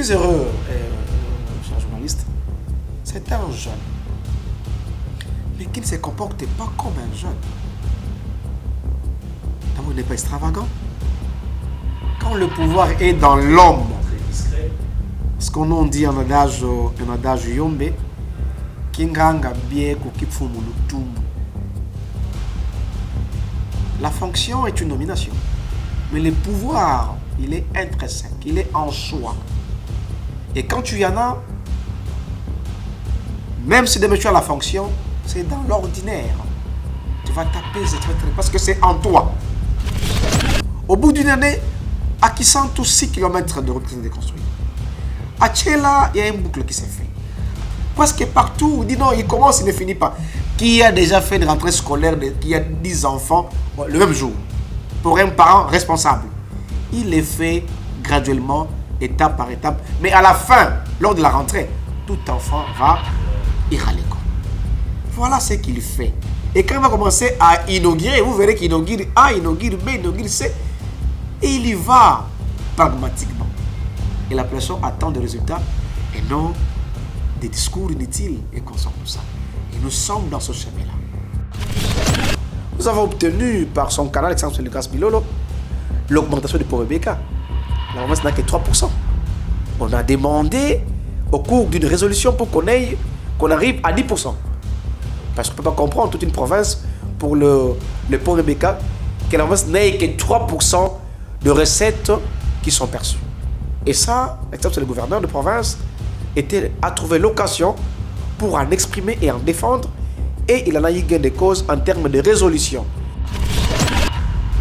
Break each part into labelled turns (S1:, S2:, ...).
S1: suis heureux, cher journaliste. C'est un jeune, mais qui ne se comporte pas comme un jeune. D'abord, il n'est pas extravagant. Quand le pouvoir est dans l'homme, ce qu'on dit en adage yombe, kinganga bieko kipfumulutumbu. La fonction est une nomination, mais le pouvoir, il est intrinsèque, il est en soi. Et quand tu y en as, même si demain tu as la fonction, c'est dans l'ordinaire. Tu vas taper, parce que c'est en toi. Au bout d'une année, à qui sont tous 6 km de route qui sont déconstruits. À Tchela, il y a une boucle qui s'est faite. Parce que partout, on dit non, il commence, il ne finit pas. Qui a déjà fait une rentrée scolaire, qui a 10 enfants, le même jour, pour un parent responsable. Il les fait graduellement, étape par étape. Mais à la fin, lors de la rentrée, tout enfant va ira à l'école. Voilà ce qu'il fait. Et quand il va commencer à inaugurer, vous verrez qu'il inaugure A, inaugure B, inaugure C. Et il y va pragmatiquement. Et la personne attend des résultats et non des discours inutiles et consomme tout ça. Et nous sommes dans ce chemin-là. Nous avons obtenu par son canal Alexandre Lucas Bilolo l'augmentation du pauvre BK. La promesse n'a que 3%. On a demandé au cours d'une résolution pour qu'on arrive à 10%. Parce qu'on ne peut pas comprendre toute une province pour le pauvre BK que la promesse n'ait que 3% de recettes qui sont perçues. Et ça, le gouverneur de province a trouvé l'occasion pour en exprimer et en défendre, et il en a eu gain de cause en termes de résolution.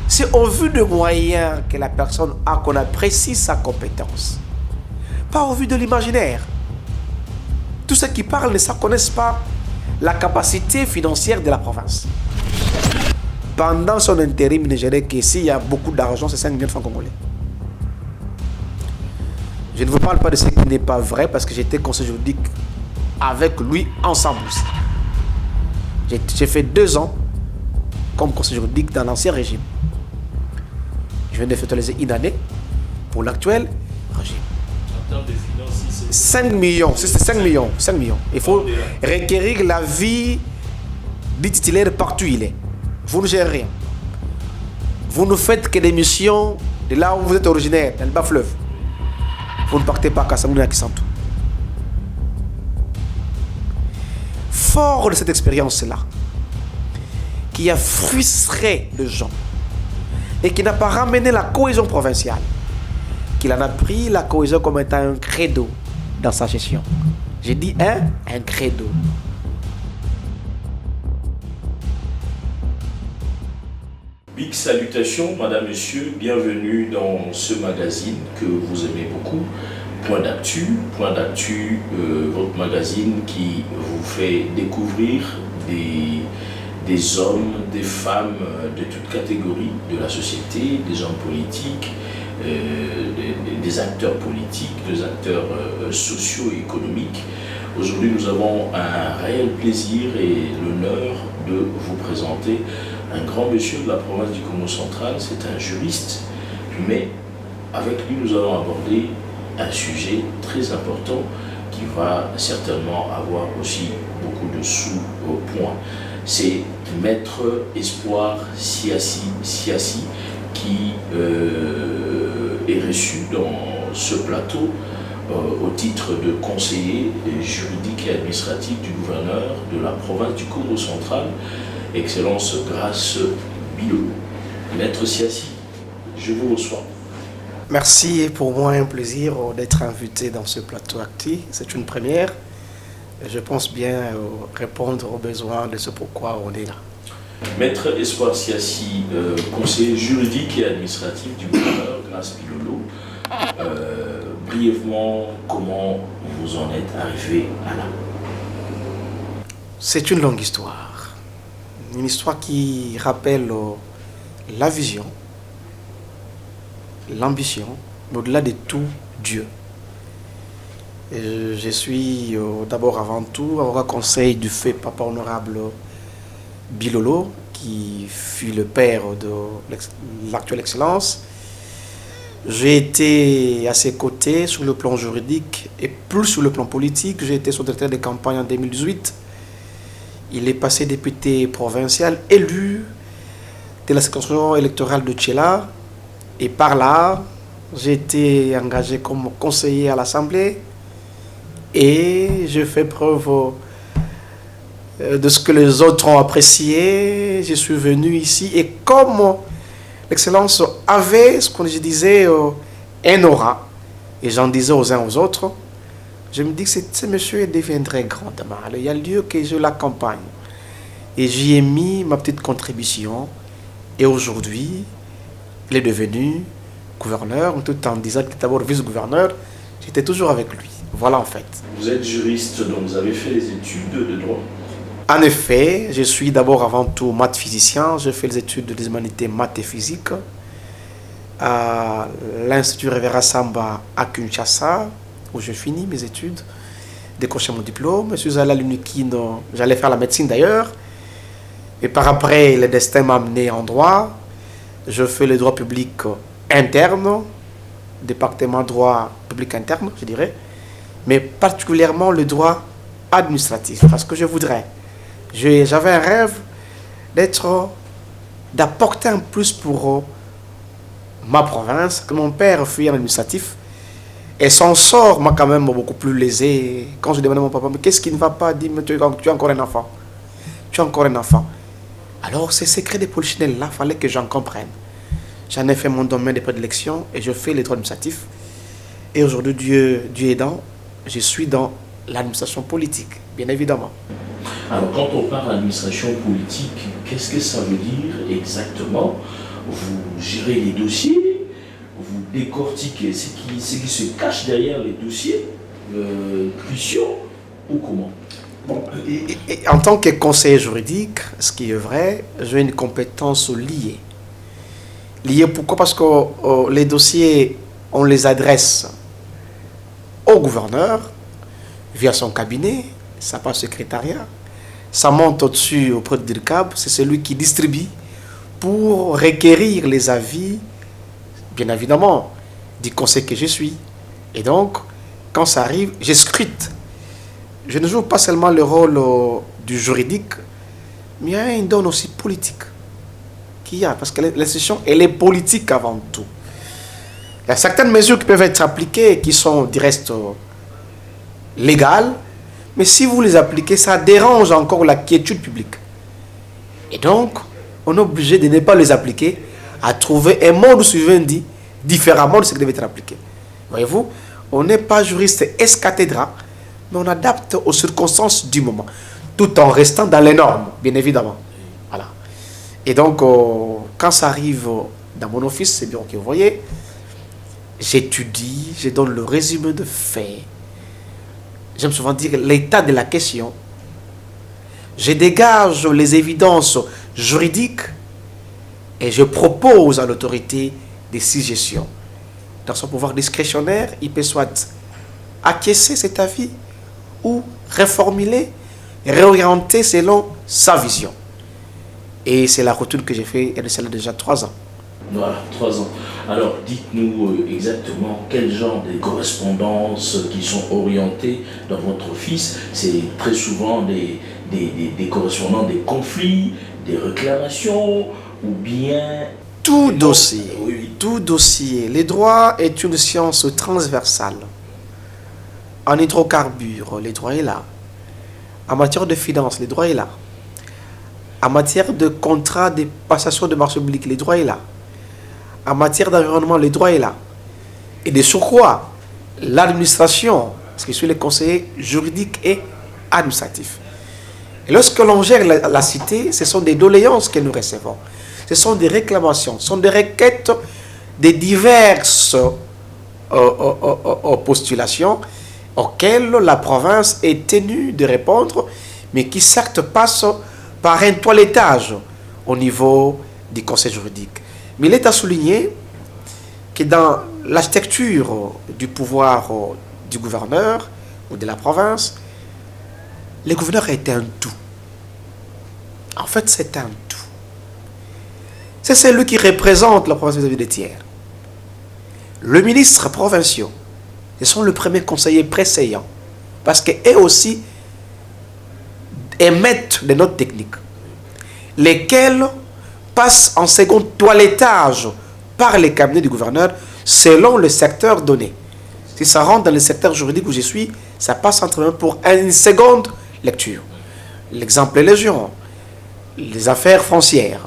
S1: C'est au vu de moyens que la personne a qu'on apprécie sa compétence, pas au vu de l'imaginaire. Tous ceux qui parlent ne connaissent pas la capacité financière de la province. Pendant son intérim, il ne gérait que s'il y a beaucoup d'argent, c'est 5 millions de francs congolais. Je ne vous parle pas de ce qui n'est pas vrai parce que j'étais conseiller juridique avec lui ensemble aussi. J'ai fait 2 ans comme conseiller juridique dans l'ancien régime. Je viens de finaliser une année pour l'actuel régime.
S2: En termes de finances,
S1: 5 millions, c'est 5 millions, 5 millions. Il faut requérir l'avis du titulaire partout où il est. Vous ne gérez rien. Vous ne faites que des missions de là où vous êtes originaire, dans le bas fleuve. Vous ne partez pas à Kassamouni à Kisantou. Fort de cette expérience-là, qui a frustré les gens et qui n'a pas ramené la cohésion provinciale, qu'il en a pris la cohésion comme étant un credo dans sa gestion. J'ai dit un credo.
S2: Big salutations, madame, monsieur, bienvenue dans ce magazine que vous aimez beaucoup, Point d'actu, votre magazine qui vous fait découvrir des hommes, des femmes de toutes catégories de la société, des hommes politiques, des acteurs politiques, des acteurs socio-économiques. Aujourd'hui, nous avons un réel plaisir et l'honneur de vous présenter un grand monsieur de la province du Congo central. C'est un juriste, mais avec lui, nous allons aborder un sujet très important qui va certainement avoir aussi beaucoup de sous-points. C'est Maître Espoir Siassi qui est reçu dans ce plateau au titre de conseiller juridique et administratif du gouverneur de la province du Congo central, Excellence Grâce Bilolo. Maître Siassi, je vous reçois.
S1: Merci, pour moi un plaisir d'être invité dans ce plateau actif. C'est une première. Je pense bien répondre aux besoins de ce pourquoi on est là.
S2: Maître Espoir Siassi, conseiller juridique et administratif du gouverneur Grâce Bilolo. Brièvement, comment vous en êtes arrivé à là?
S1: C'est une longue histoire. Une histoire qui rappelle la vision, l'ambition, mais au-delà de tout, Dieu. Et je suis d'abord avant tout avocat conseil du fait Papa Honorable Bilolo, qui fut le père de l'actuelle Excellence. J'ai été à ses côtés sur le plan juridique et plus sur le plan politique. J'ai été son directeur de campagne en 2018. Il est passé député provincial élu de la circonscription électorale de Tchela. Et par là, j'ai été engagé comme conseiller à l'Assemblée. Et je fais preuve de ce que les autres ont apprécié. Je suis venu ici et comme l'Excellence avait, ce que je disais, un aura, et j'en disais aux uns aux autres, je me dis que ce monsieur deviendrait grand demain. Il y a lieu que je l'accompagne. Et j'y ai mis ma petite contribution. Et aujourd'hui, il est devenu gouverneur, tout en disant qu'il était d'abord vice-gouverneur. J'étais toujours avec lui. Voilà en fait.
S2: Vous êtes juriste, donc vous avez fait les études de droit?
S1: En effet, je suis d'abord avant tout maths physicien. Je fais les études des humanités maths et physique à l'Institut Révérend Samba à Kinshasa, où je finis mes études, décroché mon diplôme. Je suis allé à l'UNIKIN, j'allais faire la médecine d'ailleurs. Et par après, le destin m'a amené en droit. Je fais le droit public interne, département droit public interne, je dirais, mais particulièrement le droit administratif, parce que je voudrais. J'avais un rêve d'apporter un plus pour ma province, que mon père fut en administratif, et son sort m'a quand même beaucoup plus lésé. Quand je demandais à mon papa, mais qu'est-ce qui ne va pas? Il dit, mais tu es encore un enfant. Tu es encore un enfant. Alors, ces secrets des polichinelles-là, il fallait que j'en comprenne. J'en ai fait mon domaine de prédilection et je fais les droits administratifs. Et aujourd'hui, Dieu aidant, je suis dans l'administration politique, bien évidemment.
S2: Alors, quand on parle d'administration politique, qu'est-ce que ça veut dire exactement? Vous gérez les dossiers, vous décortiquez ce qui se cache derrière les dossiers, cruciaux ou comment?
S1: Bon, et en tant que conseiller juridique, ce qui est vrai, j'ai une compétence liée. Liée pourquoi? Parce que les dossiers, on les adresse au gouverneur via son cabinet, ça passe au secrétariat, ça monte au-dessus auprès du DIRCAB, c'est celui qui distribue pour requérir les avis, bien évidemment, du conseil que je suis. Et donc, quand ça arrive, je scrute. Je ne joue pas seulement le rôle du juridique, mais il y a une donne aussi politique qu'il y a, parce que l'institution, elle est politique avant tout. Il y a certaines mesures qui peuvent être appliquées, qui sont du reste légales, mais si vous les appliquez, ça dérange encore la quiétude publique. Et donc, on est obligé de ne pas les appliquer, à trouver un mode suivi différemment de ce qui devait être appliqué. Voyez-vous, on n'est pas juriste ex-cathédra, mais on adapte aux circonstances du moment, tout en restant dans les normes, bien évidemment. Voilà. Et donc, quand ça arrive dans mon office, c'est bien que vous voyez, j'étudie, je donne le résumé de faits. J'aime souvent dire l'état de la question. Je dégage les évidences juridiques et je propose à l'autorité des suggestions. Dans son pouvoir discrétionnaire, il peut soit acquiescer cet avis ou reformuler, réorienter selon sa vision. Et c'est la routine que j'ai fait, elle est déjà 3 ans.
S2: Voilà, 3 ans. Alors, dites-nous exactement quel genre de correspondances qui sont orientées dans votre office. C'est très souvent des correspondants, des conflits, des réclamations, ou bien...
S1: Tout dossier,
S2: oui.
S1: tout dossier. Le droit est une science transversale. En hydrocarbures, le droit est là. En matière de finances, le droit est là. En matière de contrat de passation de marché public, le droit est là. En matière d'environnement, le droit est là. Et de surcroît, l'administration, parce que je suis le conseiller juridique et administratif. Et lorsque l'on gère la cité, ce sont des doléances que nous recevons. Ce sont des réclamations, ce sont des requêtes de diverses postulations auxquelles la province est tenue de répondre, mais qui certes passent par un toilettage au niveau du conseil juridique. Mais il est à souligner que dans l'architecture du pouvoir du gouverneur ou de la province, le gouverneur est un tout. En fait, c'est un tout. C'est celui qui représente la province vis-à-vis des tiers. Le ministre provinciaux, ce sont le premier conseiller préséant, parce qu'eux aussi émettent des notes techniques, lesquelles passent en second toilettage par les cabinets du gouverneur selon le secteur donné. Si ça rentre dans le secteur juridique où je suis, ça passe entre eux pour une seconde lecture. L'exemple est légion. Les affaires foncières.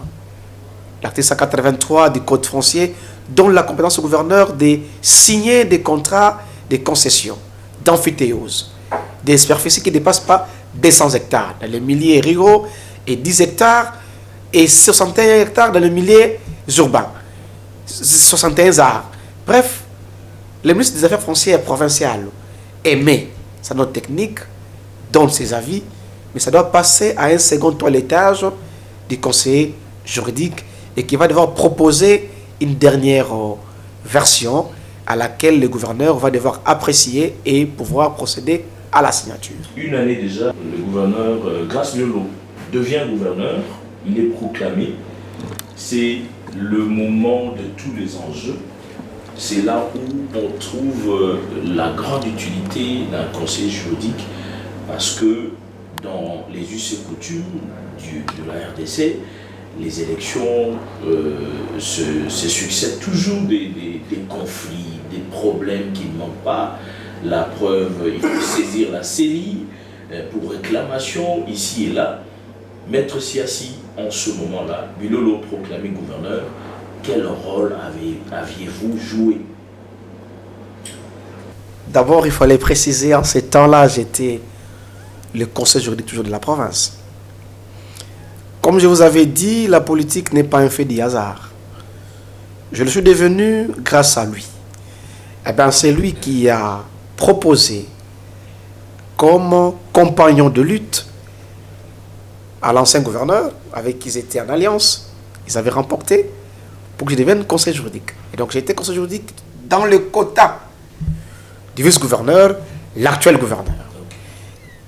S1: L'article 183 du Code foncier donne la compétence au gouverneur de signer des contrats de concession, d'amphithéose, des superficies qui ne dépassent pas 200 hectares dans les milieux ruraux et 10 hectares et 61 hectares dans les milieux urbains. 61 arts. Bref, le ministre des Affaires foncières provinciales émet sa note technique, donne ses avis, mais ça doit passer à un second toilettage du conseiller juridique et qui va devoir proposer une dernière version à laquelle le gouverneur va devoir apprécier et pouvoir procéder à la signature.
S2: Une année déjà, le gouverneur Grace Lelo devient gouverneur, il est proclamé. C'est le moment de tous les enjeux. C'est là où on trouve la grande utilité d'un conseil juridique, parce que dans les us et coutumes de la RDC, les élections se succèdent toujours des conflits, des problèmes qui ne manquent pas. La preuve, il faut saisir la CENI pour réclamation ici et là. Maître Siassi, en ce moment-là, Bilolo proclamé gouverneur, quel rôle aviez-vous joué?
S1: D'abord, il fallait préciser, en ces temps-là, j'étais le conseil juridique toujours de la province. Comme je vous avais dit, la politique n'est pas un fait du hasard. Je le suis devenu grâce à lui. Eh bien, c'est lui qui a proposé comme compagnon de lutte à l'ancien gouverneur, avec qui ils étaient en alliance. Ils avaient remporté pour que je devienne conseil juridique. Et donc, j'ai été conseil juridique dans le quota du vice-gouverneur, l'actuel gouverneur.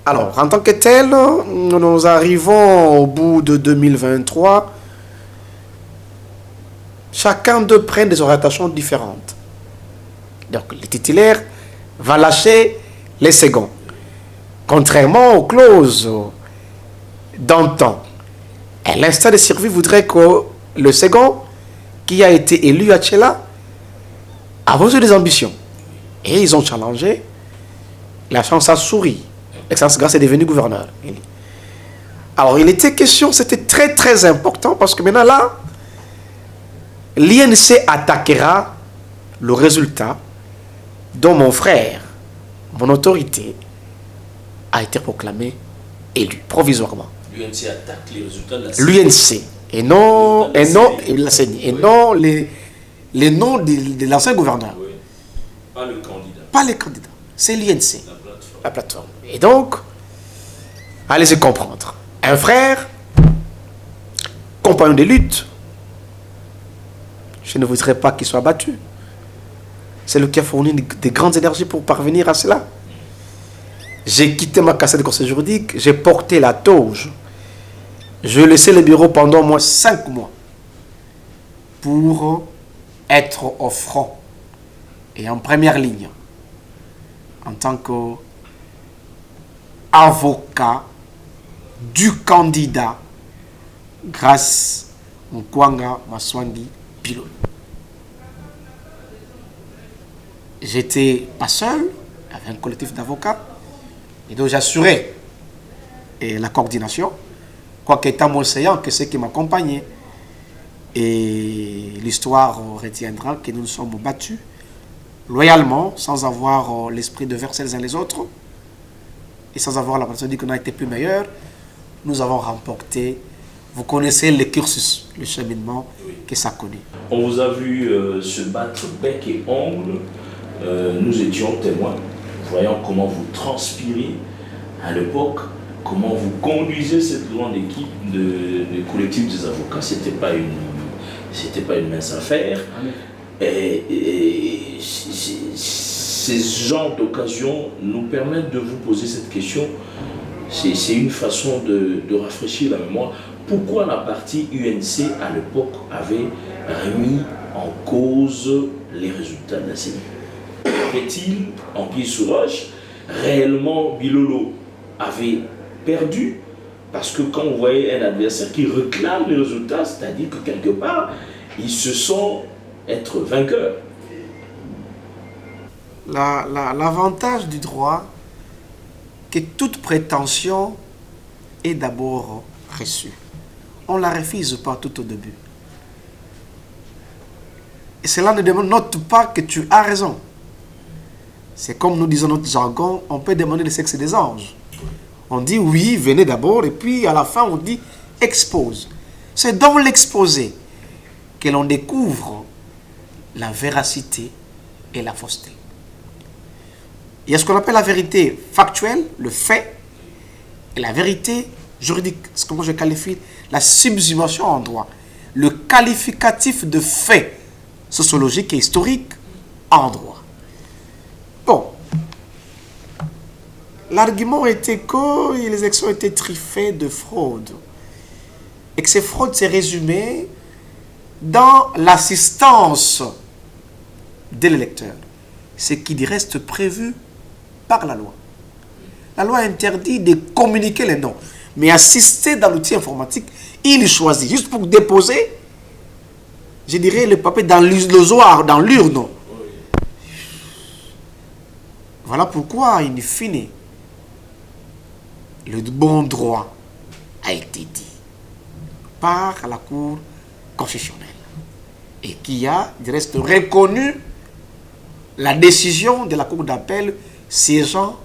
S1: Alors, en tant que tel, nous arrivons au bout de 2023. Chacun d'eux prend des orientations différentes. Donc, le titulaire va lâcher les seconds. Contrairement aux clauses d'antan. L'instinct de survie voudrait que le second, qui a été élu à Tchela, avait des ambitions. Et ils ont challengé. La chance a souri. L'excellence Grace est devenu gouverneur. Alors, il était question, c'était très très important, parce que maintenant là, l'INC attaquera le résultat dont mon frère, mon autorité, a été proclamé élu, provisoirement.
S2: L'UNC attaque les résultats de la CENI.
S1: L'UNC, et non la CENI, et non les noms de l'ancien gouverneur.
S2: Oui. Pas le candidat.
S1: Pas les candidats, c'est l'UNC,
S2: La plateforme.
S1: la plateforme. Et donc, allez-y comprendre. Un frère, compagnon de lutte, je ne voudrais pas qu'il soit battu. C'est lui qui a fourni de grandes énergies pour parvenir à cela. J'ai quitté ma casquette de conseil juridique, j'ai porté la toge. Je laissé le bureau pendant au moins 5 mois pour être au front et en première ligne en tant qu'avocat du candidat Grace Nkwanga Maswangi Bilolo. J'étais pas seul, avec un collectif d'avocats, et donc j'assurais la coordination, quoique étant m'océan que ceux qui m'accompagnaient. Et l'histoire retiendra que nous nous sommes battus loyalement, sans avoir l'esprit de verser les uns les autres, et sans avoir la personne dit qu'on a été plus meilleur. Nous avons remporté. Vous connaissez le cursus, le cheminement que ça connaît.
S2: On vous a vu se battre bec et ongle. Nous étions témoins, voyant comment vous transpirez à l'époque, comment vous conduisez cette grande équipe de collectif des avocats. C'était pas une mince affaire. Et ces genres d'occasions nous permettent de vous poser cette question. C'est une façon de rafraîchir la mémoire. Pourquoi la partie UNC à l'époque avait remis en cause les résultats de la CENI. Est-il en pied sur roche? Réellement, Bilolo avait perdu, parce que quand on voyait un adversaire qui réclame les résultats, c'est-à-dire que quelque part, il se sent être vainqueur.
S1: L'avantage du droit, que toute prétention est d'abord reçue. On ne la refuse pas tout au début. Et cela ne dénote pas que tu as raison. C'est comme nous disons notre jargon, on peut demander le sexe des anges. On dit oui, venez d'abord, et puis à la fin on dit expose. C'est dans l'exposé que l'on découvre la véracité et la fausseté. Il y a ce qu'on appelle la vérité factuelle, le fait, et la vérité juridique, ce que moi je qualifie la subsumation en droit, le qualificatif de fait sociologique et historique en droit. Bon, l'argument était que les élections étaient truffées de fraude et que ces fraudes s'est résumées dans l'assistance de l'électeur, ce qui reste prévu par la loi. La loi interdit de communiquer les noms, mais assister dans l'outil informatique, il choisit juste pour déposer, je dirais, le papier dans l'ozoir, dans l'urne. Voilà pourquoi, in fine, le bon droit a été dit par la Cour constitutionnelle et qui a, du reste, reconnu la décision de la Cour d'appel siégeant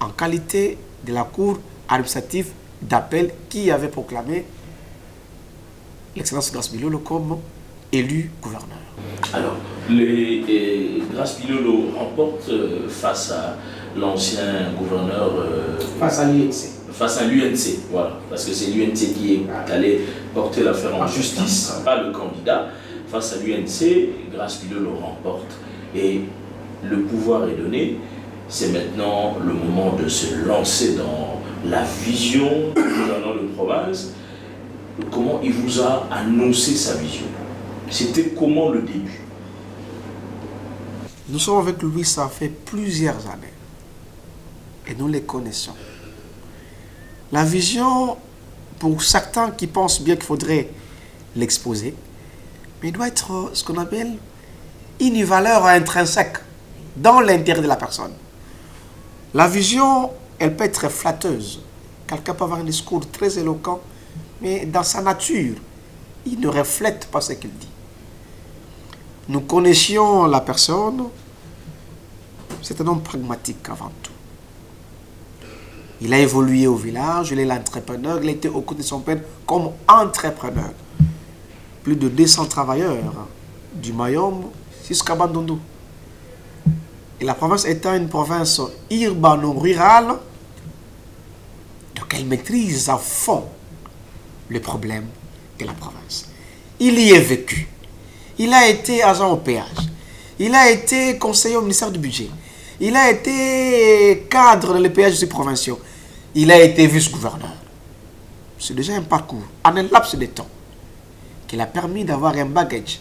S1: en qualité de la Cour administrative d'appel qui avait proclamé l'excellence Grace Bilolo comme élu gouverneur.
S2: Alors, Grace Bilolo remporte face à l'ancien gouverneur...
S1: face à l'UNC.
S2: Face à l'UNC, voilà. Parce que c'est l'UNC qui est allé porter l'affaire en justice, pas le candidat. Face à l'UNC, Grace Bilolo remporte. Et le pouvoir est donné. C'est maintenant le moment de se lancer dans la vision du gouverneur de province. Comment il vous a annoncé sa vision? C'était comment le début?
S1: Nous sommes avec lui, ça fait plusieurs années. Et nous les connaissons. La vision, pour certains qui pensent bien qu'il faudrait l'exposer, mais il doit être ce qu'on appelle une valeur intrinsèque dans l'intérêt de la personne. La vision, elle peut être flatteuse. Quelqu'un peut avoir un discours très éloquent, mais dans sa nature, il ne reflète pas ce qu'il dit. Nous connaissions la personne, c'est un homme pragmatique avant tout. Il a évolué au village, il est l'entrepreneur, il était au côté de son père comme entrepreneur. Plus de 200 travailleurs du Mayombe jusqu'à Bandundu. Et la province étant une province urbano-rurale, donc elle maîtrise à fond le problème de la province. Il y est vécu. Il a été agent au péage. Il a été conseiller au ministère du budget. Il a été cadre dans les péages provinciaux. Il a été vice-gouverneur. C'est déjà un parcours, en un laps de temps, qui l'a permis d'avoir un bagage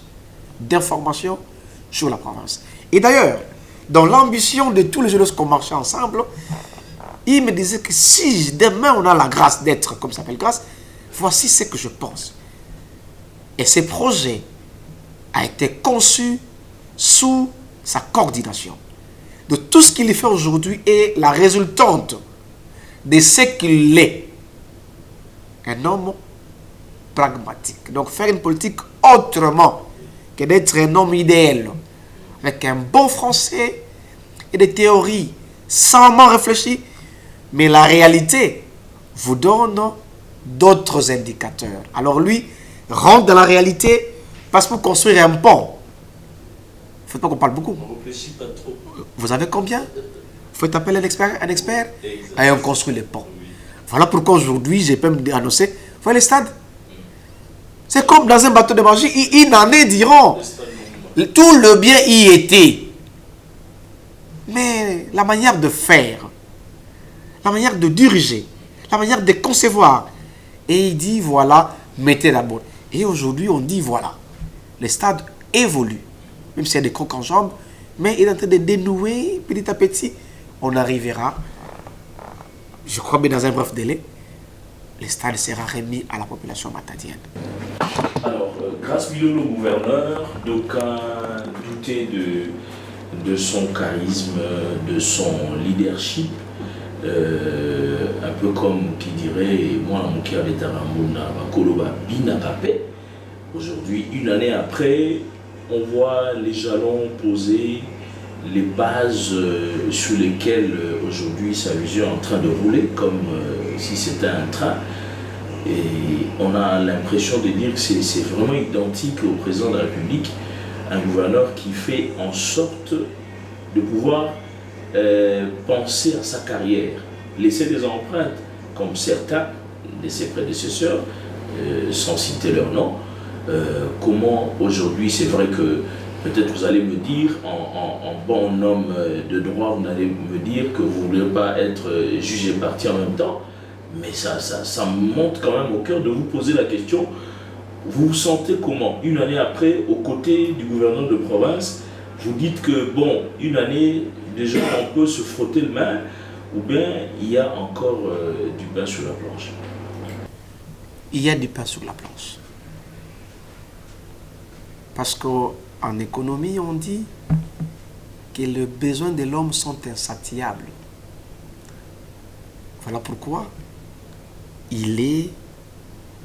S1: d'informations sur la province. Et d'ailleurs, dans l'ambition de tous les jeunes qui ont marché ensemble, il me disait que si demain on a la grâce d'être, comme ça s'appelle grâce, voici ce que je pense. Et ce projet a été conçu sous sa coordination. De tout ce qu'il fait aujourd'hui est la résultante de ce qu'il est. Un homme pragmatique. Donc faire une politique autrement que d'être un homme idéal, avec un bon français et des théories sans réfléchies, mais la réalité vous donne d'autres indicateurs. Alors lui rentre dans la réalité parce pour construire un pont. Il ne faut pas qu'on parle beaucoup.
S2: On ne réfléchit pas trop.
S1: Vous avez combien? Il faut appeler un expert et on construit les ponts. Oui. Voilà pourquoi aujourd'hui, j'ai pu annoncer, vous voyez les stades? C'est comme dans un bateau de magie, ils en diront. Tout le bien y était. Mais la manière de faire, la manière de diriger, la manière de concevoir, et il dit, voilà, mettez d'abord. Et aujourd'hui, on dit, voilà, les stades évoluent. même s'il y a des crocs en jambes, mais il est en train de dénouer petit à petit. On arrivera, je crois bien dans un bref délai, le stade sera remis à la population matadienne.
S2: Alors, grâce Bilo, le gouverneur, d'aucuns doutaient de son charisme, de son leadership, un peu comme qui dirait moi mon cœur est à Koloba Binakape. Aujourd'hui, une année après, on voit les jalons posés, les bases sur lesquelles aujourd'hui sa vision est en train de rouler comme si c'était un train. Et on a l'impression de dire que c'est vraiment identique au président de la République, un gouverneur qui fait en sorte de pouvoir penser à sa carrière, laisser des empreintes, comme certains de ses prédécesseurs, sans citer leur nom. Comment aujourd'hui, c'est vrai que peut-être vous allez me dire, en bon homme de droit, vous allez me dire que vous ne voulez pas être jugé parti en même temps, mais ça me monte quand même au cœur de vous poser la question. Vous vous sentez comment, une année après, aux côtés du gouverneur de province? Vous dites que, bon, une année, déjà on peut se frotter les mains, ou bien il y a encore du pain sur la planche?
S1: Il y a du pain sur la planche. Parce qu'en économie, on dit que les besoins de l'homme sont insatiables. Voilà pourquoi il est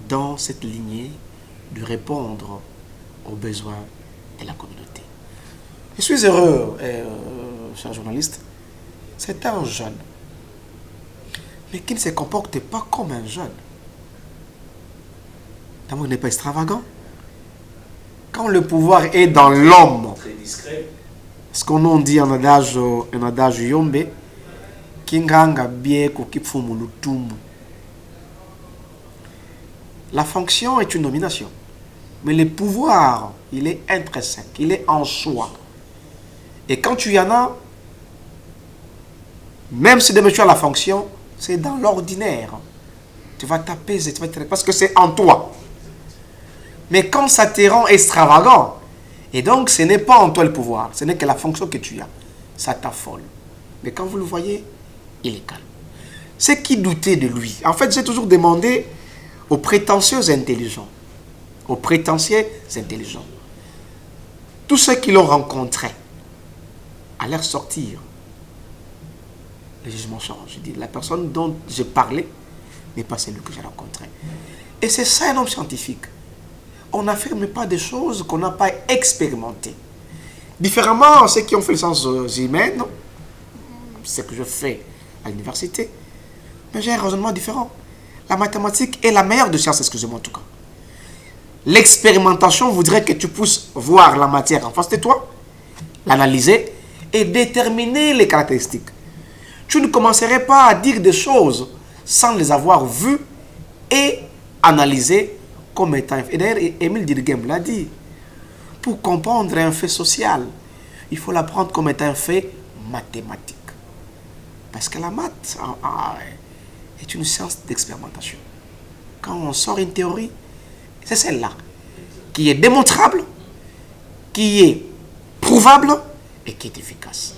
S1: dans cette lignée de répondre aux besoins de la communauté. Je suis heureux, cher journaliste, c'est un jeune, mais qui ne se comporte pas comme un jeune. D'abord, il n'est pas extravagant. Quand le pouvoir est dans l'homme,
S2: Très discret.
S1: ce qu'on dit en adage yombe, kinganga bieko kipfumulutumbu. La fonction est une nomination, mais le pouvoir, il est intrinsèque, il est en soi. Et quand tu y en as, même si demain tu as la fonction, c'est dans l'ordinaire. Tu vas taper, parce que c'est en toi. Mais quand ça te rend extravagant, et donc ce n'est pas en toi le pouvoir, ce n'est que la fonction que tu as, ça t'affole. Mais quand vous le voyez, il est calme. Ceux qui doutaient de lui, en fait j'ai toujours demandé aux prétentieux intelligents, tous ceux qui l'ont rencontré, à leur sortir, le jugement change. Je dis, la personne dont je parlais n'est pas celle que j'ai rencontrée. Et c'est ça un homme scientifique. On n'affirme pas des choses qu'on n'a pas expérimentées. Différemment, ceux qui ont fait les sciences humaines, ce que je fais à l'université, mais j'ai un raisonnement différent. La mathématique est la meilleure de sciences, excusez-moi en tout cas. L'expérimentation voudrait que tu puisses voir la matière en face de toi, l'analyser et déterminer les caractéristiques. Tu ne commencerais pas à dire des choses sans les avoir vues et analysées comme étant... Et d'ailleurs, Émile Durkheim l'a dit. Pour comprendre un fait social, il faut l'apprendre comme étant un fait mathématique. Parce que la maths est une science d'expérimentation. Quand on sort une théorie, c'est celle-là qui est démontrable, qui est prouvable et qui est efficace.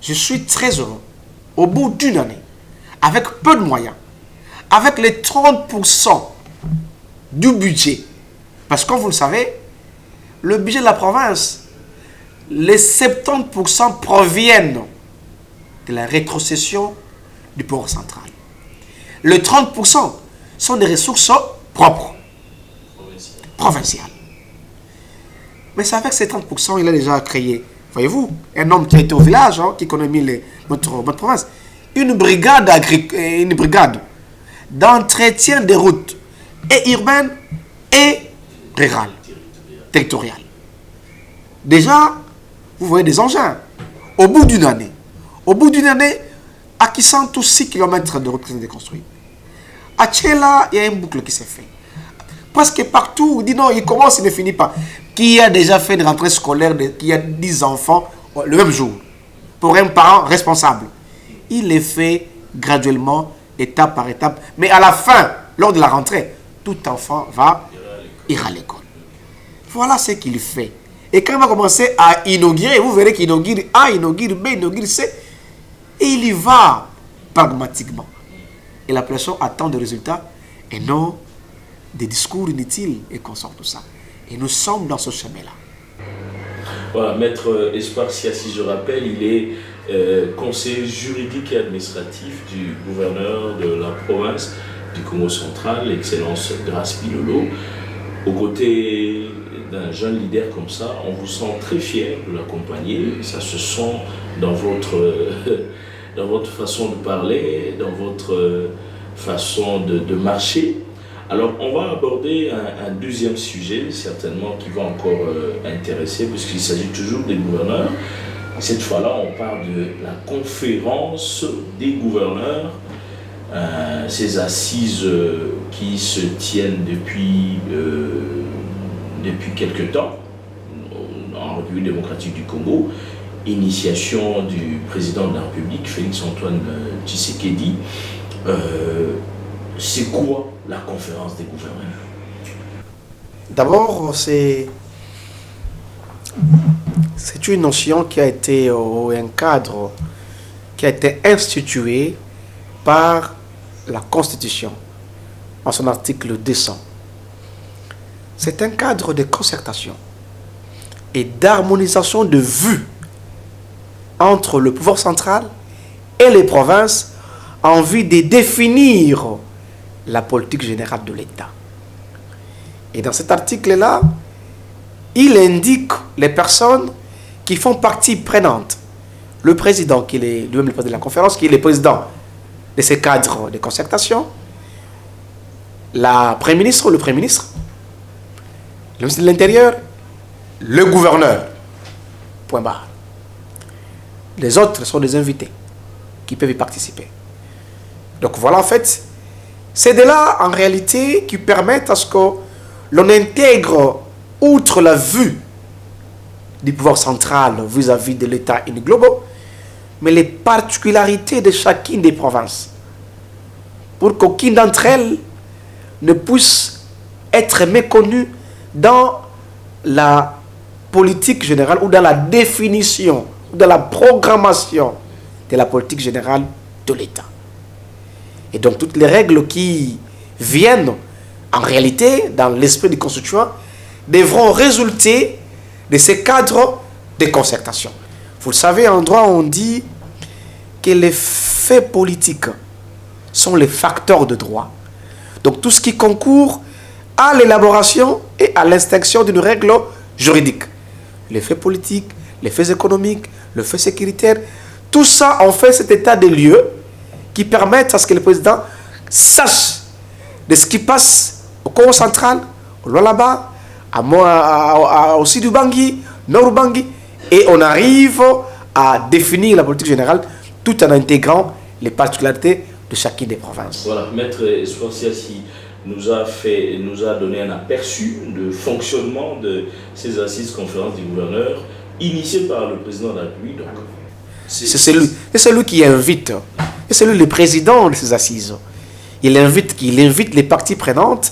S1: Je suis très heureux, au bout d'une année, avec peu de moyens, avec les 30% du budget. Parce que comme vous le savez, le budget de la province, les 70% proviennent de la rétrocession du pouvoir central. Les 30% sont des ressources propres, provinciales. Mais c'est avec ces 30%, il a déjà créé, voyez-vous, un homme qui a été au village, qui connaît mieux notre province, une brigade d'entretien des routes et urbaines et rurales, territoriales. Déjà, vous voyez des engins. Au bout d'une année, à Kisantou, 6 km de route qui sont déconstruits. À Tchela, il y a une boucle qui s'est faite. Parce que partout, on dit non, il commence, il ne finit pas. Qui a déjà fait une rentrée scolaire, qui a 10 enfants le même jour, pour un parent responsable. Il les fait graduellement, étape par étape. Mais à la fin, lors de la rentrée, tout enfant ira à l'école. Voilà ce qu'il fait. Et quand il va commencer à inaugurer, vous verrez qu'il inaugure A, inaugure B, inaugure C. Et il y va pragmatiquement. Et la population attend des résultats et non des discours inutiles et qu'on sort tout ça. Et nous sommes dans ce chemin-là.
S2: Voilà, Maître Espoir Siassi, je rappelle, il est conseiller juridique et administratif du gouverneur de la province du Congo central, Excellence Grace Pilolo. Aux côtés d'un jeune leader comme ça, on vous sent très fier de l'accompagner. Ça se sent dans votre façon de parler, dans votre façon de marcher. Alors, on va aborder un deuxième sujet, certainement, qui va encore intéresser, puisqu'il s'agit toujours des gouverneurs. Cette fois-là, on parle de la conférence des gouverneurs, ces assises qui se tiennent depuis quelque temps en République démocratique du Congo, initiation du président de la République, Félix-Antoine Tshisekedi. C'est quoi la conférence des gouverneurs?
S1: D'abord, c'est une notion qui a été, un cadre qui a été institué par la Constitution en son article 200. C'est un cadre de concertation et d'harmonisation de vues entre le pouvoir central et les provinces en vue de définir la politique générale de l'État. Et dans cet article-là, il indique les personnes qui font partie prenante. Le président, qui est lui-même le président de la conférence, qui est le président de ces cadres de concertation, la Premier ministre ou le Premier ministre, le ministre de l'Intérieur, le gouverneur. Point barre. Les autres sont des invités qui peuvent y participer. Donc voilà, en fait, c'est de là, en réalité, qui permettent à ce que l'on intègre, outre la vue du pouvoir central vis-à-vis de l'État in globo, mais les particularités de chacune des provinces, pour qu'aucune d'entre elles ne puisse être méconnue dans la politique générale ou dans la définition, ou dans la programmation de la politique générale de l'État. Et donc toutes les règles qui viennent, en réalité, dans l'esprit du constituant, devront résulter de ces cadres de concertation. Vous le savez, en droit, on dit que les faits politiques sont les facteurs de droit. Donc tout ce qui concourt à l'élaboration et à l'instinction d'une règle juridique. Les faits politiques, les faits économiques, les faits sécuritaires, tout ça, on fait cet état des lieux qui permettent à ce que le président sache de ce qui passe au Congo central, au Lualaba, au sud du Bangui, nord du Bangui, et on arrive à définir la politique générale tout en intégrant les particularités de chacune des provinces.
S2: Voilà, Maître Espoir Siassi nous a donné un aperçu de fonctionnement de ces assises conférences des gouverneurs initiées par le président de la République.
S1: C'est celui qui invite, et c'est lui le président de ces assises. Il invite les parties prenantes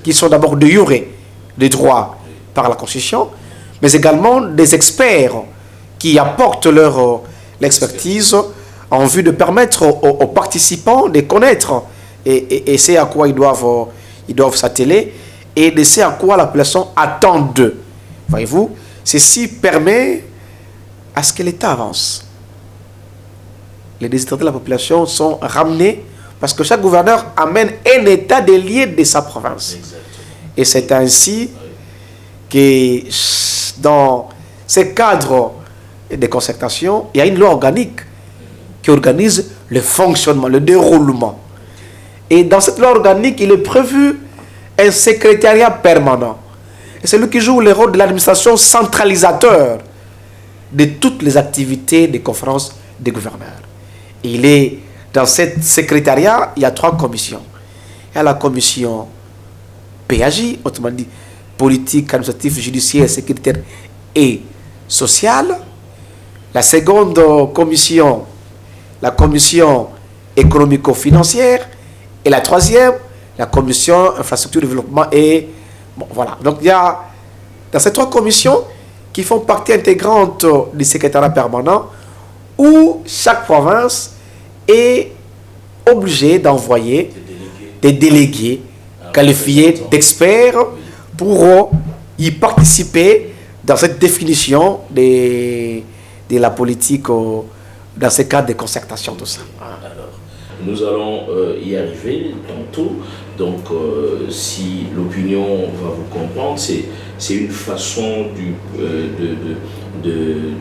S1: qui sont d'abord de jure, des droits par la Constitution, mais également des experts qui apportent leur expertise en vue de permettre aux participants de connaître et c'est à quoi ils doivent s'atteler et de ce à quoi la population attend d'eux. Voyez-vous, ceci permet à ce que l'État avance. Les désirs de la population sont ramenés parce que chaque gouverneur amène un état des lieux de sa province. Exactement. Et c'est ainsi que dans ces cadres de concertation, il y a une loi organique qui organise le fonctionnement, le déroulement. Et dans cette loi organique, il est prévu un secrétariat permanent. Et c'est lui qui joue le rôle de l'administration centralisateur de toutes les activités des conférences des gouverneurs. Il est dans ce secrétariat, il y a 3 commissions. Il y a la commission PAJ, autrement dit politique, administrative, judiciaire, sécuritaire et sociale. La seconde commission, la commission économico-financière. Et la troisième, la commission infrastructure, développement et... Bon, voilà. Donc il y a dans ces 3 commissions qui font partie intégrante du secrétariat permanent où chaque province est obligée d'envoyer des délégués qualifiés d'experts pour y participer dans cette définition de la politique dans ce cadre de concertation, tout ça.
S2: Alors, nous allons y arriver tantôt. Donc, si l'opinion va vous comprendre, c'est une façon de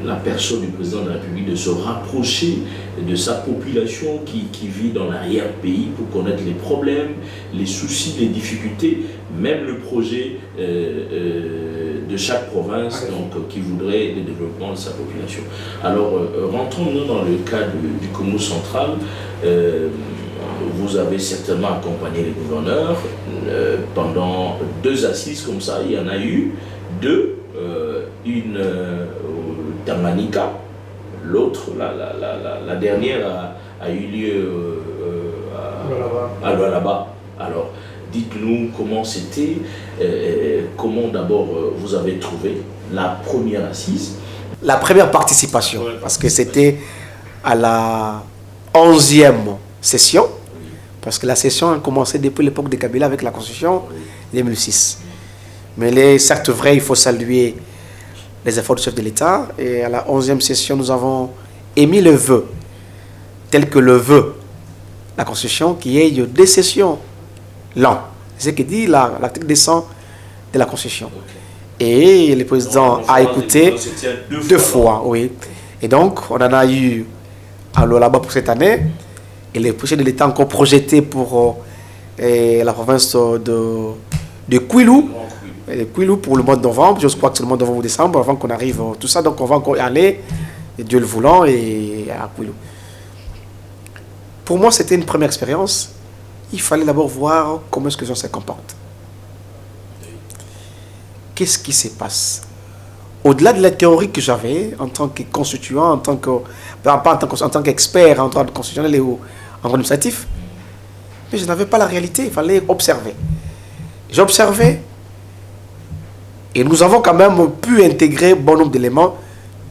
S2: la personne du président de la République de se rapprocher de sa population qui vit dans l'arrière-pays pour connaître les problèmes, les soucis, les difficultés, même le projet de chaque province qui voudrait le développement de sa population. Alors, rentrons-nous dans le cas du Congo central. Vous avez certainement accompagné les gouverneurs pendant 2 assises comme ça. Il y en a eu 2, une au Tanganyika, l'autre, la dernière a eu lieu à Lualaba. Alors, dites-nous comment c'était, comment d'abord vous avez trouvé la première assise.
S1: La première participation, parce que c'était à la 11e session, parce que la session a commencé depuis l'époque de Kabila avec la Constitution 2006. Mais c'est certes vrai, il faut saluer les efforts du chef de l'État. Et à la 11e session, nous avons émis le vœu, tel que le vœu la Constitution, qui est 2 sessions l'an. C'est ce que dit l'article 200 de la Constitution. Et le président a écouté 2 fois. Oui. Et donc, on en a eu à Lualaba pour cette année. Et le projet de l'État encore projeté pour la province de Kwilu. Kwilu pour le mois de novembre. Je crois que c'est le mois de novembre ou décembre avant qu'on arrive tout ça. Donc on va encore y aller, Dieu le voulant, et à Kwilu. Pour moi, c'était une première expérience. Il fallait d'abord voir comment est-ce que les gens se comportent. Qu'est-ce qui se passe? Au-delà de la théorie que j'avais en tant que constituant, en tant qu'expert en droit constitutionnel ou en droit administratif, mais je n'avais pas la réalité, il fallait observer. J'observais et nous avons quand même pu intégrer bon nombre d'éléments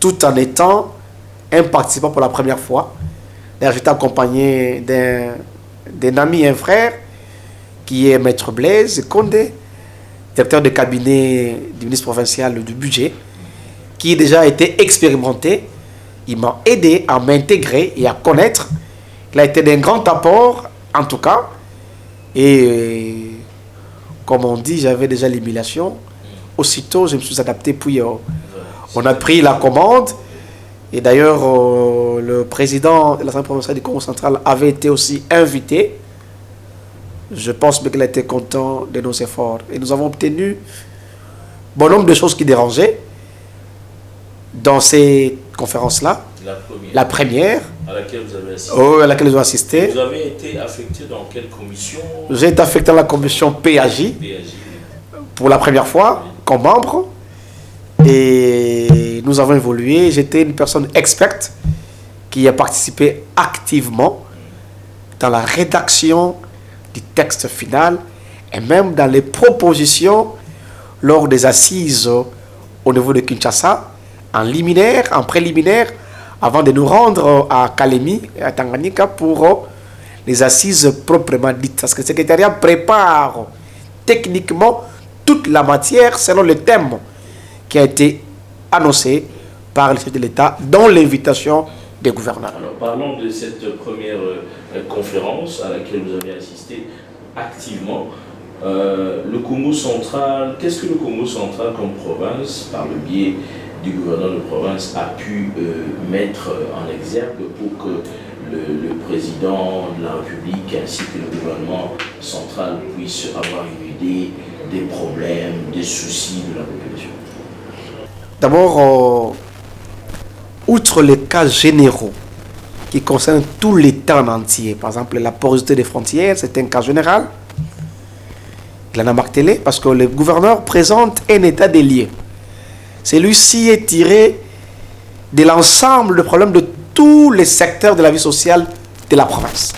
S1: tout en étant un participant pour la première fois. D'ailleurs, j'étais accompagné d'un ami, un frère, qui est Maître Blaise Condé, directeur de cabinet du ministre provincial du budget, qui a déjà été expérimenté. Il m'a aidé à m'intégrer et à connaître. Il a été d'un grand apport, en tout cas. Et comme on dit, j'avais déjà l'émulation. Aussitôt, je me suis adapté, puis on a pris la commande. Et d'ailleurs, le président de l'Assemblée provinciale du Congo central avait été aussi invité. Je pense qu'il a été content de nos efforts. Et nous avons obtenu bon nombre de choses qui dérangeaient dans ces conférences-là. La première.
S2: À laquelle vous avez assisté.
S1: Oh, à laquelle j'ai assisté.
S2: Vous avez été affecté dans quelle commission?
S1: J'ai été affecté dans la commission PAJ. Pour la première fois, comme membre. Et nous avons évolué. J'étais une personne experte qui a participé activement dans la rédaction du texte final et même dans les propositions lors des assises au niveau de Kinshasa, en liminaire, en préliminaire, avant de nous rendre à Kalemi, à Tanganyika, pour les assises proprement dites. Parce que le secrétariat prépare techniquement toute la matière selon le thème qui a été annoncé par le chef de l'État, dont l'invitation des gouverneurs.
S2: Alors, parlons de cette première conférence à laquelle vous avez assisté activement. Le Congo central, qu'est-ce que le Congo central comme province, par le biais du gouverneur de province, a pu mettre en exergue pour que le président de la République ainsi que le gouvernement central puissent avoir une idée des problèmes, des soucis de la population?
S1: D'abord, outre les cas généraux qui concernent tout l'État en entier, par exemple la porosité des frontières, c'est un cas général. Il en a martelé parce que le gouverneur présente un état des lieux. Celui-ci est tiré de l'ensemble des problèmes de tous les secteurs de la vie sociale de la province.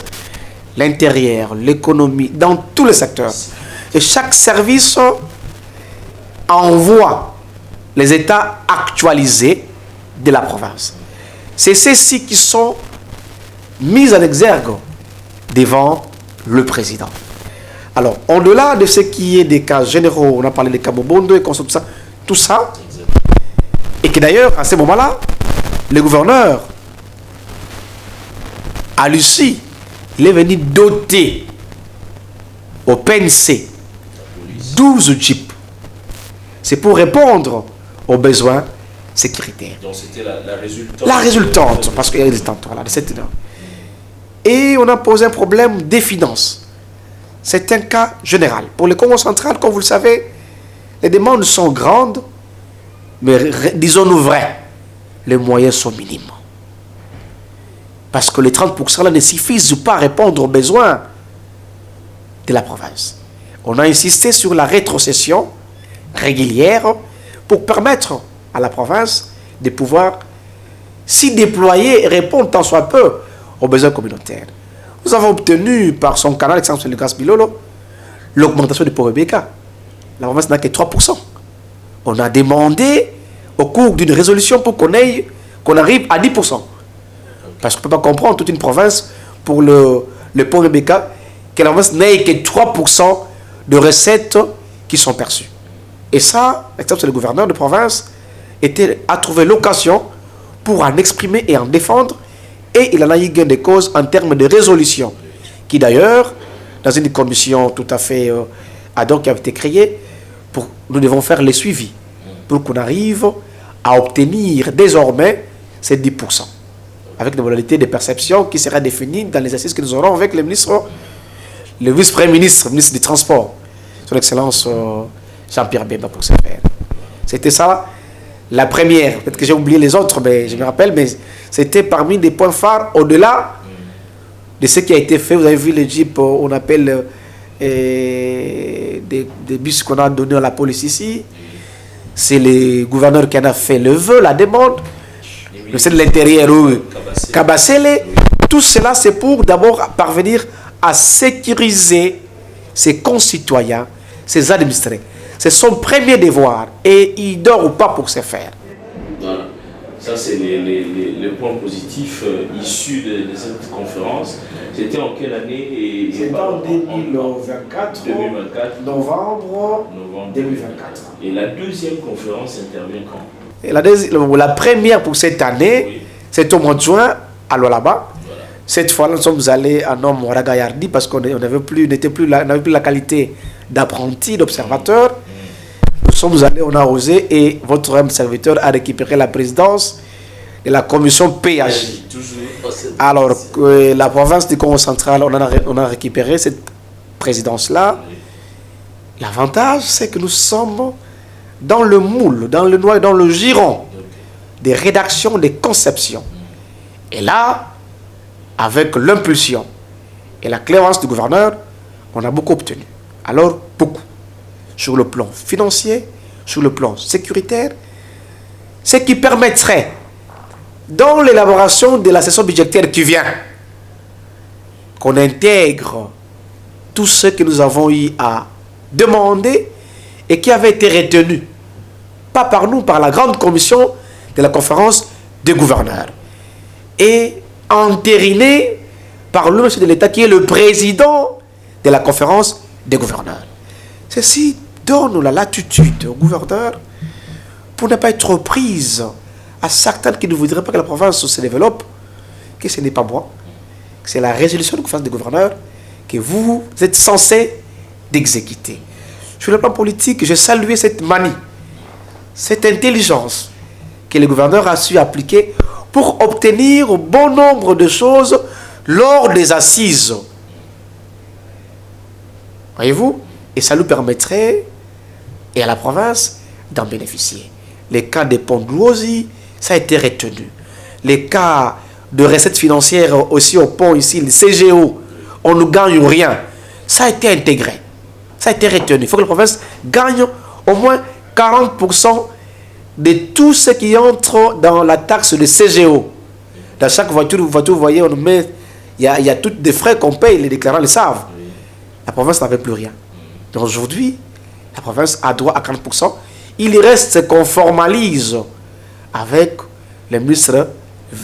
S1: L'intérieur, l'économie, dans tous les secteurs. Et chaque service envoie les états actualisés de la province. C'est ceux-ci qui sont mis en exergue devant le président. Alors, au-delà de ce qui est des cas généraux, on a parlé des cas Bobondo et tout ça, et que d'ailleurs, à ce moment-là, le gouverneur, à Lucie, il est venu doter au PNC 12 jeeps. C'est pour répondre aux besoins sécuritaires.
S2: Donc c'était la résultante.
S1: La résultante, parce qu'il y a des résultantes, voilà, de cette heure. Et on a posé un problème des finances. C'est un cas général. Pour le Congo central, comme vous le savez, les demandes sont grandes, mais disons-nous vrai, les moyens sont minimes. Parce que les 30% là ne suffisent pas à répondre aux besoins de la province. On a insisté sur la rétrocession régulière pour permettre à la province de pouvoir s'y déployer et répondre tant soit peu aux besoins communautaires. Nous avons obtenu par son canal Alexandre Lucas Bilolo l'augmentation du pauvre BK. La province n'a que 3%. On a demandé au cours d'une résolution pour qu'on arrive à 10%. Parce qu'on ne peut pas comprendre toute une province pour le pauvre BK que la province n'ait que 3% de recettes qui sont perçues. Et ça, le gouverneur de province a trouvé l'occasion pour en exprimer et en défendre. Et il en a eu gain de cause en termes de résolution. Qui d'ailleurs, dans une commission tout à fait ad hoc qui a été créée, nous devons faire les suivis pour qu'on arrive à obtenir désormais ces 10%. Avec des modalités de perception qui sera définies dans les assises que nous aurons avec le vice-premier ministre, ministre du Transport, son Excellence Jean-Pierre Bemba pour ce faire. C'était ça la première. Peut-être que j'ai oublié les autres, mais je me rappelle, mais c'était parmi des points phares au-delà de ce qui a été fait. Vous avez vu le Jeep, on appelle des bus qu'on a donnés à la police ici. C'est le gouverneur qui en a fait le vœu, la demande. Le ministre de l'Intérieur, Kabassele. Tout cela, c'est pour d'abord parvenir à sécuriser ses concitoyens, ses administrés. C'est son premier devoir et il dort ou pas pour se faire.
S2: Voilà. Ça, c'est les points positifs issus de cette conférence. C'était en quelle année?
S1: C'est en 2024, novembre 2024.
S2: Et la deuxième conférence intervient quand?
S1: Et la première pour cette année, oui, c'est au mois de juin à Lualaba. Voilà. Cette fois, nous sommes allés à Nom-Waragayardi parce qu'on n'avait plus la qualité d'apprenti, d'observateur. Nous sommes allés, on a osé et votre serviteur a récupéré la présidence de la commission PAJ. Alors, la province du Congo central, on a récupéré cette présidence-là. Oui. L'avantage, c'est que nous sommes dans le moule, dans le noyau, dans le giron des rédactions, des conceptions. Et là, avec l'impulsion et la clairance du gouverneur, on a beaucoup obtenu. Alors, beaucoup. Sur le plan financier, sur le plan sécuritaire, ce qui permettrait, dans l'élaboration de la session budgétaire qui vient, qu'on intègre tout ce que nous avons eu à demander et qui avait été retenu, pas par nous, par la grande commission de la conférence des gouverneurs, et entériné par le monsieur de l'État qui est le président de la conférence des gouverneurs. Ceci donne la latitude au gouverneur pour ne pas être prise à certains qui ne voudraient pas que la province se développe, que ce n'est pas moi, que c'est la résolution de la conférence des gouverneurs que vous êtes censé d'exécuter. Sur le plan politique, j'ai salué cette manie, cette intelligence que le gouverneur a su appliquer pour obtenir bon nombre de choses lors des assises. Voyez-vous? Et ça nous permettrait, et à la province, d'en bénéficier. Les cas des ponts de Louosi, ça a été retenu. Les cas de recettes financières aussi au pont ici, le CGO, on ne gagne rien. Ça a été intégré. Ça a été retenu. Il faut que la province gagne au moins 40% de tout ce qui entre dans la taxe de CGO. Dans chaque voiture, vous voyez, on met, il y a tous des frais qu'on paye, les déclarants le savent. La province n'avait plus rien. Donc aujourd'hui, la province a droit à 40%. il reste qu'on formalise avec le ministre,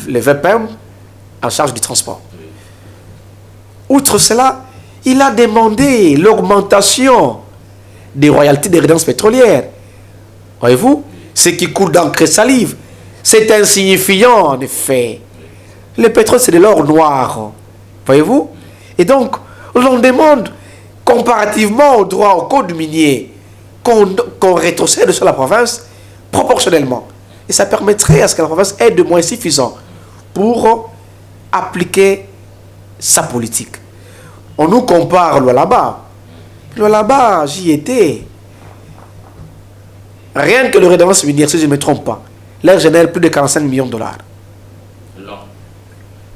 S1: le VPM, en charge du transport. Outre cela, il a demandé l'augmentation des royalties des résidences pétrolières. Voyez-vous, ce qui coule d'encre et salive, c'est insignifiant en effet. Le pétrole, c'est de l'or noir. Voyez-vous? Et donc, on demande, comparativement au droit au code minier, qu'on rétrocède sur la province proportionnellement. Et ça permettrait à ce que la province ait de moyens suffisants pour appliquer sa politique. On nous compare le là-bas. Le là-bas, j'y étais. Rien que le rédévance minière, si je ne me trompe pas, l'air génère plus de 45 millions de dollars.
S2: Non.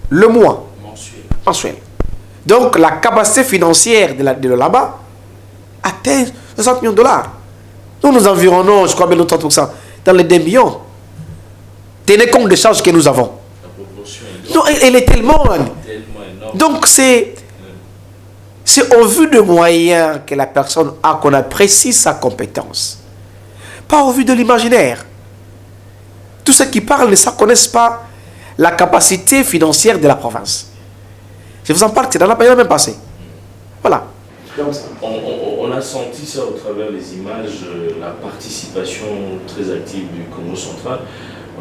S1: Le mois.
S2: Mensuel.
S1: Mensuel. Donc la capacité financière de là-bas atteint 60 millions de dollars. Nous environnons, je crois bien, 30% dans les 2 millions. Tenez compte des charges que nous avons.
S2: La proportion est
S1: Non, elle est tellement
S2: énorme.
S1: Donc c'est au vu de moyens que la personne a qu'on apprécie sa compétence. Pas au vu de l'imaginaire. Tous ceux qui parlent ne connaissent pas la capacité financière de la province. Je vous en parle, c'est dans la période même passée. Voilà.
S2: On a senti ça au travers des images, la participation très active du Congo central.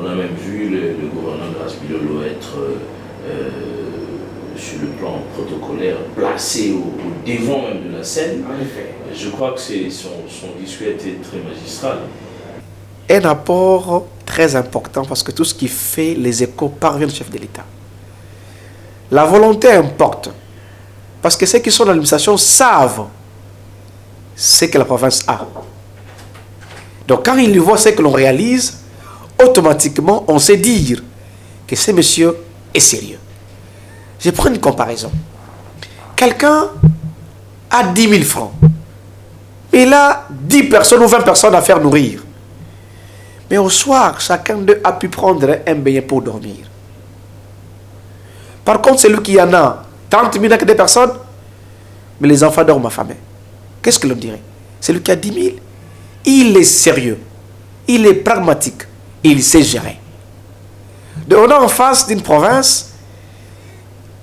S2: On a même vu le gouverneur Grace Bilolo être sur le plan protocolaire placé au devant même de la scène.
S1: En effet.
S2: Je crois que son discours était très magistral.
S1: Un apport très important parce que tout ce qui fait les échos parvient au chef de l'État. La volonté importe parce que ceux qui sont dans l'administration savent ce que la province a. Donc quand ils voient ce que l'on réalise, automatiquement on sait dire que ce monsieur est sérieux. Je prends une comparaison. Quelqu'un a 10 000 francs. Il a 10 personnes ou 20 personnes à faire nourrir. Mais au soir, chacun d'eux a pu prendre un beignet pour dormir. Par contre, celui qui en a 30 000 avec des personnes, mais les enfants dorment affamés. Qu'est-ce que l'on dirait? Celui qui a 10 000, il est sérieux, il est pragmatique, il sait gérer. Donc on est en face d'une province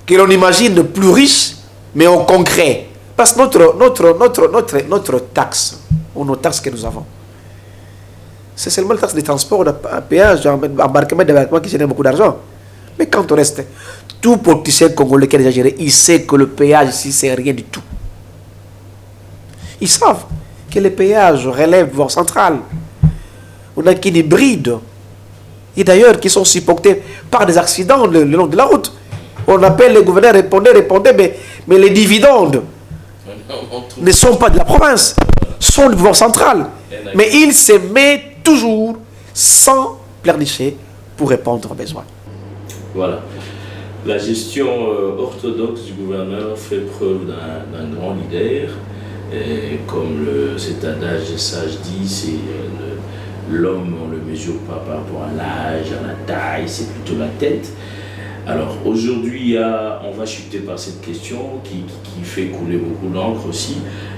S1: que l'on imagine plus riche, mais au concret. Parce que notre taxe, ou nos taxes que nous avons, c'est seulement la taxe de transport, de péage, embarquement, débarquement qui génère beaucoup d'argent. Mais quand on reste, tout politicien congolais qui a déjà géré, il sait que le péage ici, c'est rien du tout. Ils savent que les péages relèvent du pouvoir central. On a qu'une hybride. Et d'ailleurs, qui sont supportés par des accidents le long de la route. On appelle les gouverneurs, répondez, mais les dividendes ne sont pas de la province, sont du pouvoir central. Mais il se met toujours sans pleurnicher pour répondre aux besoins.
S2: Voilà. La gestion orthodoxe du gouverneur fait preuve d'un grand leader. Et comme cet adage sage dit, c'est l'homme, on ne le mesure pas par rapport à l'âge, à la taille, c'est plutôt la tête. Alors aujourd'hui, on va chuter par cette question qui fait couler beaucoup d'encre aussi.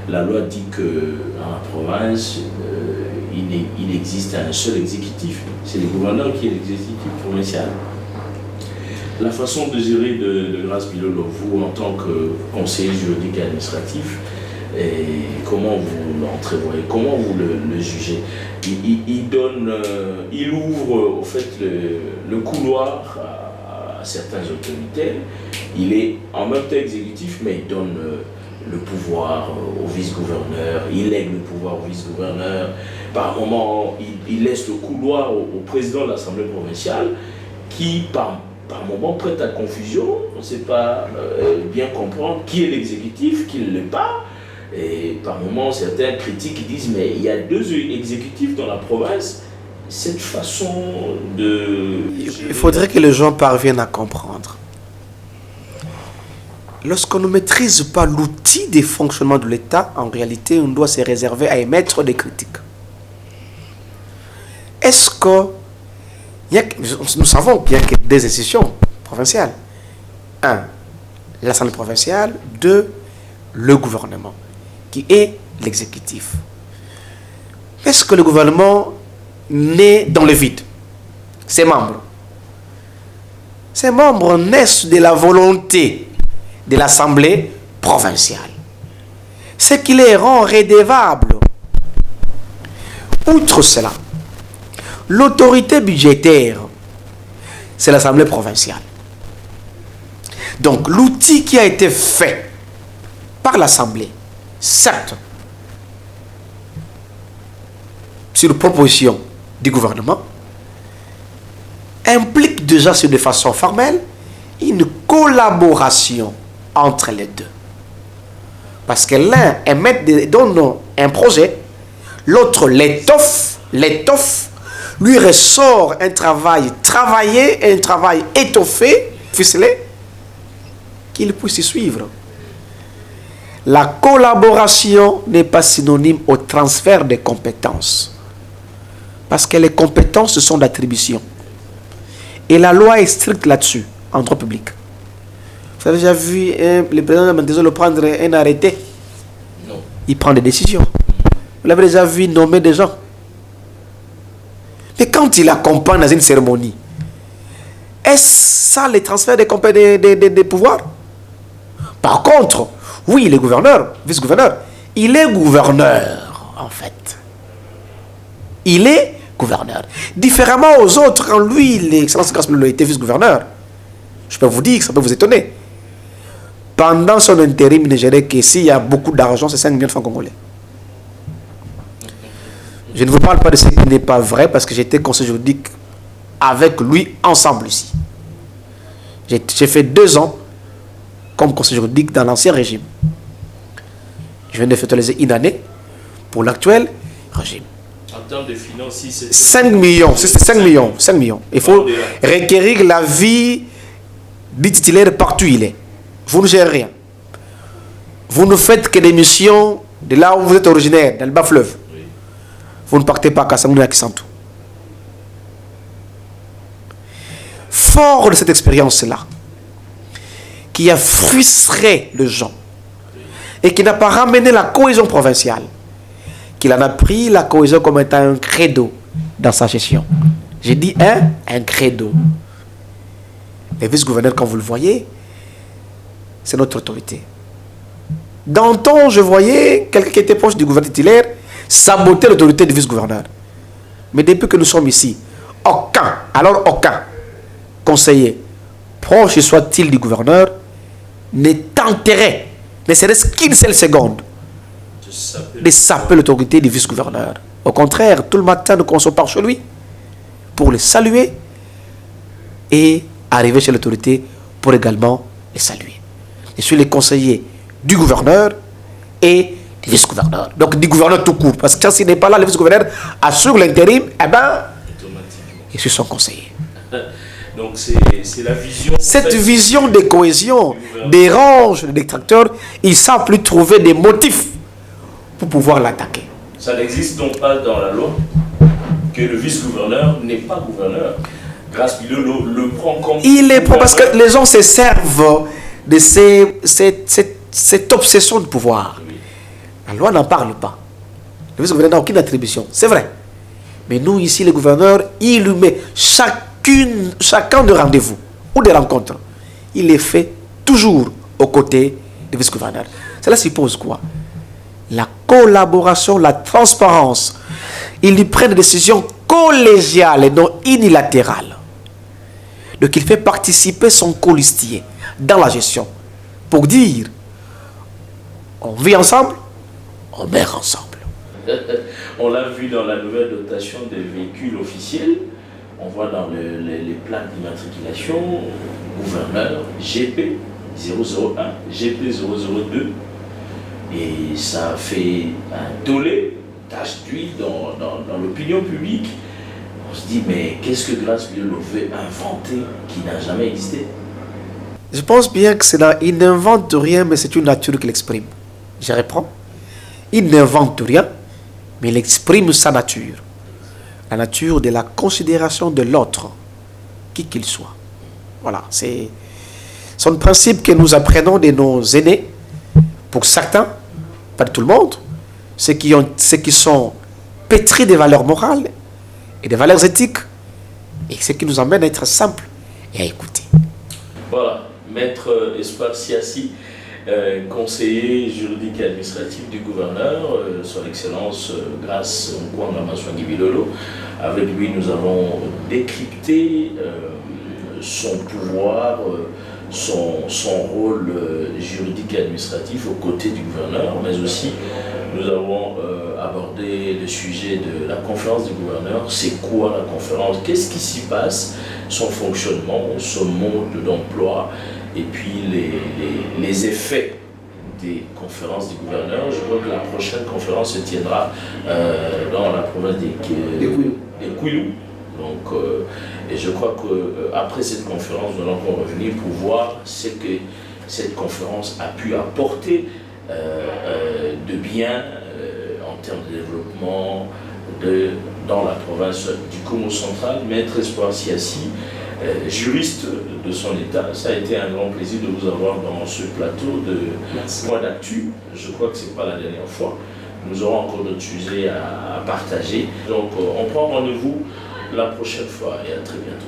S2: La loi dit qu'en la province, il existe un seul exécutif. C'est le gouverneur qui est l'exécutif provincial. La façon de gérer de Grace Bilolo, vous en tant que conseiller juridique et administratif, comment vous l'entrevoyez, comment vous le jugez? Il ouvre au fait le couloir à certaines autorités. Il est en même temps exécutif, mais il donne le pouvoir au vice-gouverneur, il lègue le pouvoir au vice-gouverneur. Par moment, il laisse le couloir au président de l'Assemblée provinciale qui, par moment, prête à confusion. On ne sait pas bien comprendre qui est l'exécutif, qui ne l'est pas. Et par moment, certains critiques disent mais il y a 2 exécutifs dans la province. Cette façon de...
S1: Il faudrait que les gens parviennent à comprendre. Lorsqu'on ne maîtrise pas l'outil de fonctionnement de l'État, en réalité, on doit se réserver à émettre des critiques. Est-ce que... Nous savons qu'il n'y a que 2 institutions provinciales. 1, l'Assemblée provinciale. 2, le gouvernement, qui est l'exécutif. Est-ce que le gouvernement naît dans le vide? Ses membres naissent de la volonté de l'Assemblée provinciale. Ce qui les rend redevables. Outre cela, l'autorité budgétaire, c'est l'Assemblée provinciale. Donc, l'outil qui a été fait par l'Assemblée, certes, sur proposition du gouvernement, implique déjà de façon formelle une collaboration entre les deux. Parce que l'un donne un projet, l'autre l'étoffe, lui ressort un travail travaillé, un travail étoffé, ficelé, qu'il puisse y suivre. La collaboration n'est pas synonyme au transfert des compétences. Parce que les compétences sont d'attribution. Et la loi est stricte là-dessus, en droit public. Vous avez déjà vu le président de Mantezo prendre un arrêté? Non. Il prend des décisions. Vous l'avez déjà vu nommer des gens. Mais quand il accompagne dans une cérémonie, est-ce ça le transfert des pouvoirs? Par contre, oui, le gouverneur, vice-gouverneur, il est gouverneur, en fait. Il est gouverneur. Différemment aux autres, quand lui, l'excellence Grace Bello était vice-gouverneur, je peux vous dire que ça peut vous étonner. Pendant son intérim, il ne gérait que s'il y a beaucoup d'argent, c'est 5 millions de francs congolais. Je ne vous parle pas de ce qui n'est pas vrai, parce que j'étais conseiller juridique avec lui, ensemble ici. J'ai fait 2 ans comme conseiller juridique dans l'ancien régime. Je viens de finaliser une année pour l'actuel régime.
S2: En termes de finances, si c'est
S1: 5 millions, c'est 5 millions, 5 millions. Il faut requérir la vie du titulaire partout où il est. Vous ne gérez rien. Vous ne faites que des missions de là où vous êtes originaire, dans le bas-fleuve. Oui. Vous ne partez pas à Kassamou et à Kisantou. Fort de cette expérience-là, qui a frustré les gens et qui n'a pas ramené la cohésion provinciale, qu'il en a pris la cohésion comme étant un credo dans sa gestion. J'ai dit un credo. Les vice-gouverneurs, quand vous le voyez, c'est notre autorité. D'antan, je voyais quelqu'un qui était proche du gouverneur titulaire saboter l'autorité du vice-gouverneur. Mais depuis que nous sommes ici, aucun conseiller, proche soit-il du gouverneur, ne tenterait, ne serait-ce qu'une seule seconde, de saper l'autorité du vice-gouverneur. Au contraire, tout le matin, nous commençons par chez lui pour le saluer et arriver chez l'autorité pour également les saluer. Je suis le conseiller du gouverneur et du vice-gouverneur. Donc du gouverneur tout court. Parce que s'il n'est pas là, le vice-gouverneur assure l'intérim, je suis son conseiller.
S2: Donc c'est la vision.
S1: Cette vision de cohésion dérange les détracteurs. Ils ne savent plus trouver des motifs pour pouvoir l'attaquer.
S2: Ça n'existe donc pas dans la loi que le vice-gouverneur n'est pas gouverneur. Grace Bello le prend comme.
S1: Il est parce que les gens se servent de cette obsession de pouvoir. Oui. La loi n'en parle pas. Le vice-gouverneur n'a aucune attribution. C'est vrai. Mais nous, ici, les gouverneurs, il lui met chacun de rendez-vous ou de rencontres. Il les fait toujours aux côtés du vice-gouverneur. Cela suppose quoi? La collaboration, la transparence. Il lui prend des décisions collégiales et non unilatérales. Donc il fait participer son colistier dans la gestion pour dire on vit ensemble, on meurt ensemble.
S2: On l'a vu dans la nouvelle dotation des véhicules officiels. On voit dans les plaques d'immatriculation gouverneur GP 001, GP 002. Et ça fait un tollé, tache d'huile dans l'opinion publique. On se dit, mais qu'est-ce que Grace Bello veut inventer qui n'a jamais existé?
S1: Je pense bien que c'est là, il n'invente rien, mais c'est une nature qu'il exprime. Je reprends. Il n'invente rien, mais il exprime sa nature. La nature de la considération de l'autre, qui qu'il soit. Voilà, c'est son principe que nous apprenons de nos aînés. Pour certains, pas de tout le monde, ceux qui sont pétri des valeurs morales et des valeurs éthiques. Et ce qui nous amène à être simple et à écouter.
S2: Voilà, Maître Espoir Siassi, conseiller juridique et administratif du gouverneur, son Excellence Grâce Nkwanga Maswangi Bilolo. Avec lui, nous avons décrypté son pouvoir, son rôle juridique et administratif aux côtés du gouverneur, mais aussi nous avons abordé le sujet de la conférence du gouverneur. C'est quoi la conférence? Qu'est-ce qui s'y passe? Son fonctionnement, son mode d'emploi et puis les effets des conférences du gouverneur. Je crois que la prochaine conférence se tiendra dans la province des Kouilou. Donc, et je crois qu'après cette conférence, nous allons revenir pour voir ce que cette conférence a pu apporter de bien en termes de développement dans la province du Congo central. Maître Espoir Siassi, juriste de son État, ça a été un grand plaisir de vous avoir dans ce plateau de Point d'actu. Je crois que ce n'est pas la dernière fois. Nous aurons encore d'autres sujets à partager. Donc on prend rendez-vous la prochaine fois et à très bientôt.